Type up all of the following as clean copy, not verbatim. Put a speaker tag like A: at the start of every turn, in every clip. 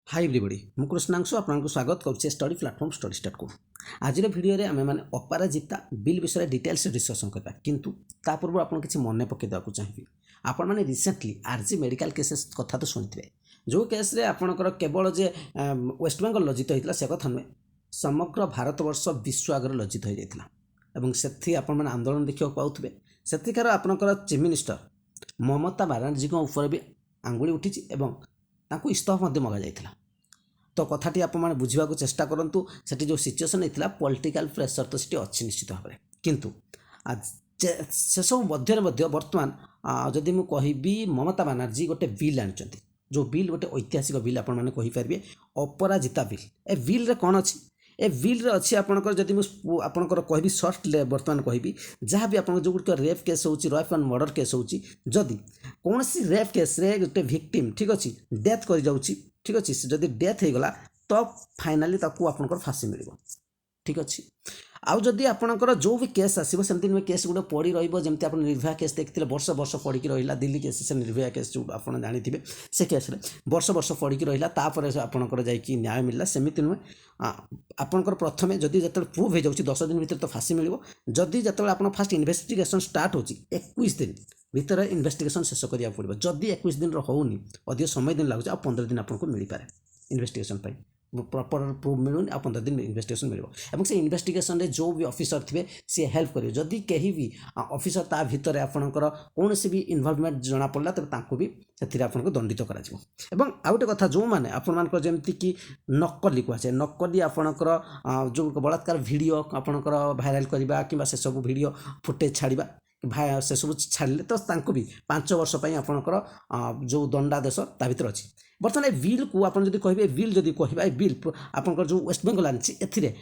A: Hi everybody मु कृष्णांशु आपको स्वागत करुचे स्टडी प्लेटफॉर्म स्टडी स्टार्ट को आज भिडियो रे आमे माने अपराजिता बिल विषय डिटेल्स डिस्कसन करबा किंतु ता पूर्व आपन किछि मन पके देବାକୁ चाहिबी आपन माने रिसेंटली आरजी मेडिकल केसेस कथा तो सुनिथिबे जो केस रे आपनकर केवल जे वेस्ट बेंगल लज्जित होइतला से कथा नुहे समग्र भारतवर्ष विश्व आगर लज्जित हो जाइतला एवं सेथि आपन माने आंदोलन देखियो पाउथबे सेथिकार आपनकर चीफ मिनिस्टर ममता बनर्जी को ऊपर भी आंगुली उठिछि एवं ताकू इस्तफा मध्य मगा जाइतला तो कथाटी आप बुझा चेष्टा करूँ से जो सिचुएसन होता पॉलिटिकल प्रेशर तो सीटी अच्छी निश्चित भाव में किंतु से सब मध्य बर्तमान जदि मु कहबी ममता बनर्जी गोटे बिल आनी जो बिल गोटे ऐतिहासिक बिल आपरे अपराजिता बिल ए बिल रे कौन अच्छी ए बिल रे अच्छी आपंकर जदि आपंकर कहबी सर्ट बर्तमान कहबी जहाँ भी आप जो गुट रेप केस हो रेप एंड मर्डर केस होची जदि कौन सी रेप केस रे गोटे विक्टिम ठीक अच्छे डेथ कर जाउची ठीक अच्छे जदि डेथ हो गला तो फाइनाली आपंकर फांसी मिल ठीक अच्छे आउ जदि आपंकर जो भी केस आसो सेमती नुहे केस गोटे पड़ी रही आप निर्भया केस देखते वर्ष वर्ष पड़ी रहा दिल्ली केस से निर्भया केस जो आप जानते से केस वर्ष वर्ष पड़ी रहा आपंकर जाकि न्याय मिलला सेमती नुहे आपंकर प्रथम जदि जो प्रूव हो जाए 10 दिन भर तो फांसी मिल जदि जो आप फास्ट इन्वेस्टिगेशन स्टार्ट हो 21 दिन भितर इन्वेस्टिगेशन शेष करा पड़ो जदि 21 दिन होनी अधिक समय दिन लगुच आ 15 दिन आपको मिल पाए इन्वेस्टिगेशन प्रॉपर प्रूफ मिलूनी आ 15 दिन इन्वेस्टिगेशन मिल से इन्वेस्टिगेशन जो भी ऑफिसर थे सी हेल्प करेंगे जदि कहीं भी ऑफिसर ता भितर आपंकर कौन भी इन्वॉल्वमेंट जना पड़ा तेज भी से आपको दंडित कर आउ गोटे कथा जो मैंने आपमती कि नकली कहुए नकली आपणकर जो बलात्कार भिडियो आपणकर भाइराल करवा कि से सब भिडियो फुटेज छाड़ा भाई से सब छाड़े तो भी 5 वर्ष आपणकर जो दंडादेश ता भर अच्छी बर्तमान बिल को आप कहे बिल जदि कह बिल आपंकर जो वेस्ट बेंगल आनी ए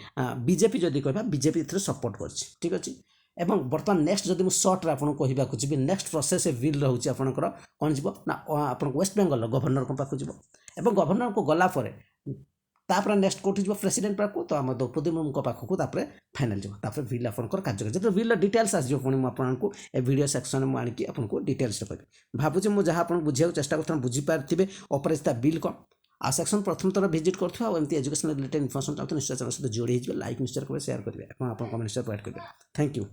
A: बीजेपी जदि कह बीजेपी ए सपोर्ट कर ठीक अच्छे एवं बर्तमान नेक्स्ट जदि सर्ट्रे आपको कहवाक जी नेक्स्ट प्रोसेस बिल रोचे आपंकर कौन जीव ना आप वेस्ट बेंगल गवर्नर पाक जीव एवं गवर्नर को गलापर तापर नेक्स्ट कौटी जी प्रेसिडेंट पाक तो आम द्रौपदी मुर्मू पाखक फाइनाल जीव बिल आपंकर कार्य जो बिल डिटेल्स आसो पुणी आपको ए वीडियो सेक्शन में आणिकी आपको डिटेल्स कहि भावुँ मुझे जहाँ आप बुझे चेष्टा कर बुझीपारे अपराजिता बिल कौन आ सेक्शन प्रथम थर विजिट करते एजुकेशन रिलेटेड इनफर्मेशन चाहते निश्चय चैनल सहित जोड़ी लाइक निश्चय करेंगे शेयर करेंगे आप कमेंट प्रोवाइड करेंगे थैंक यू।